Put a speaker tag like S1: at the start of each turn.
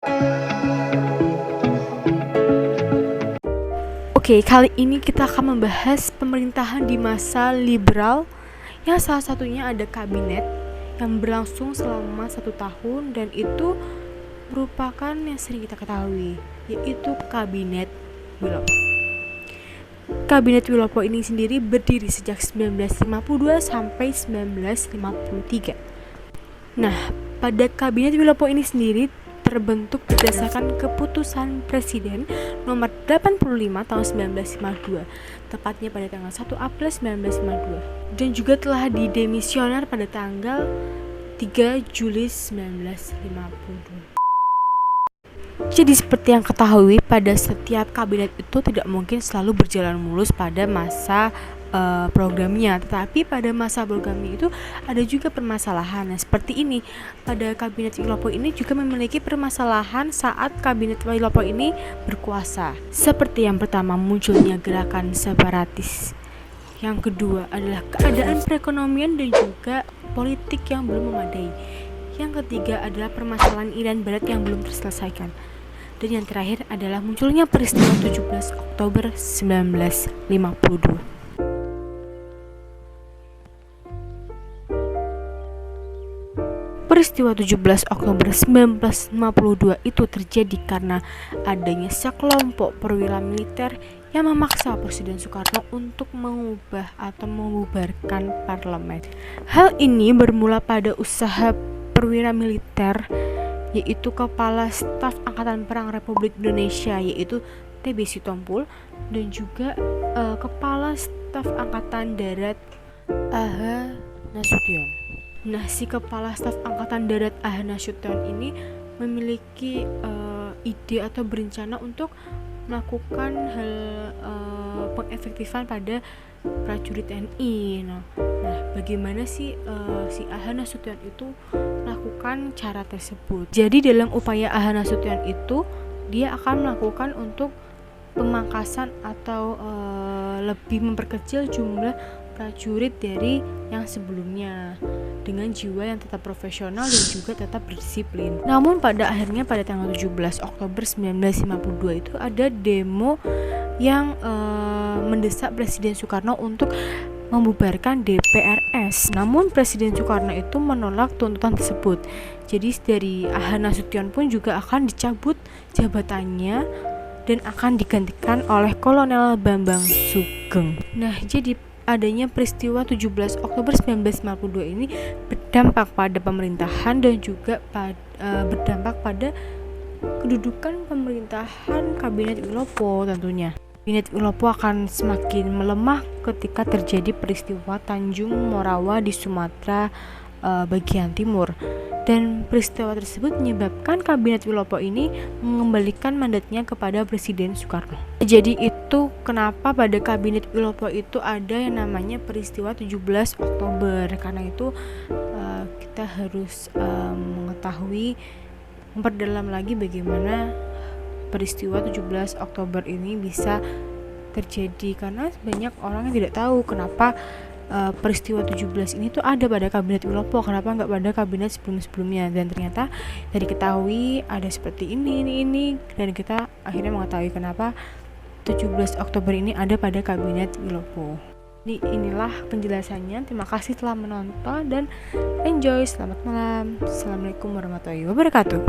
S1: Oke, kali ini kita akan membahas pemerintahan di masa liberal yang salah satunya ada kabinet yang berlangsung selama 1 tahun dan itu merupakan yang sering kita ketahui, yaitu Kabinet Wilopo. Kabinet Wilopo ini sendiri berdiri sejak 1952 sampai 1953. Nah, pada Kabinet Wilopo ini sendiri terbentuk berdasarkan keputusan Presiden nomor 85 tahun 1952, tepatnya pada tanggal 1 April 1952, dan juga telah didemisioner pada tanggal 3 Juli 1952. Jadi seperti yang ketahui, pada setiap kabinet itu tidak mungkin selalu berjalan mulus pada masa programnya, tetapi pada masa programnya itu ada juga permasalahan. Nah, seperti ini, pada kabinet Wilopo ini juga memiliki permasalahan saat kabinet Wilopo ini berkuasa. Seperti yang pertama, munculnya gerakan separatis. Yang kedua adalah keadaan perekonomian dan juga politik yang belum memadai. Yang ketiga adalah permasalahan Irian Barat yang belum terselesaikan. Dan yang terakhir adalah munculnya peristiwa 17 Oktober 1952. Peristiwa 17 Oktober 1952 itu terjadi karena adanya sekelompok perwira militer yang memaksa Presiden Soekarno untuk mengubah atau membubarkan parlemen. Hal ini bermula pada usaha perwira militer, yaitu Kepala Staf Angkatan Perang Republik Indonesia, yaitu T.B. Sitompul, dan juga Kepala Staf Angkatan Darat A.H. Nasution. Nah, si Kepala Staf Angkatan Darat A.H. Nasution ini memiliki ide atau berencana untuk melakukan hal pengefektifan pada prajurit TNI. Nah, bagaimana sih si A.H. Nasution itu melakukan cara tersebut? Jadi dalam upaya A.H. Nasution itu, dia akan melakukan untuk pemangkasan atau lebih memperkecil jumlah prajurit dari yang sebelumnya dengan jiwa yang tetap profesional dan juga tetap berdisiplin. Namun pada akhirnya pada tanggal 17 Oktober 1952 itu ada demo yang mendesak Presiden Soekarno untuk membubarkan DPRS. Namun Presiden Soekarno itu menolak tuntutan tersebut. Jadi dari A.H. Nasution pun juga akan dicabut jabatannya dan akan digantikan oleh Kolonel Bambang Sugeng. Nah, jadi adanya peristiwa 17 Oktober 1952 ini berdampak pada pemerintahan dan juga berdampak pada kedudukan pemerintahan Kabinet Wilopo tentunya. Kabinet Wilopo akan semakin melemah ketika terjadi peristiwa Tanjung Morawa di Sumatera bagian timur, dan peristiwa tersebut menyebabkan Kabinet Wilopo ini mengembalikan mandatnya kepada Presiden Soekarno. Jadi itu kenapa pada Kabinet Wilopo itu ada yang namanya peristiwa 17 Oktober. Karena itu kita harus mengetahui, memperdalam lagi bagaimana peristiwa 17 Oktober ini bisa terjadi, karena banyak orang yang tidak tahu kenapa peristiwa 17 ini tuh ada pada Kabinet Wilopo, kenapa nggak pada kabinet sebelum-sebelumnya. Dan ternyata dari ketahui ada seperti ini dan kita akhirnya mengetahui kenapa 17 Oktober ini ada pada Kabinet Wilopo. Jadi inilah penjelasannya. Terima kasih telah menonton dan enjoy. Selamat malam. Assalamualaikum warahmatullahi wabarakatuh.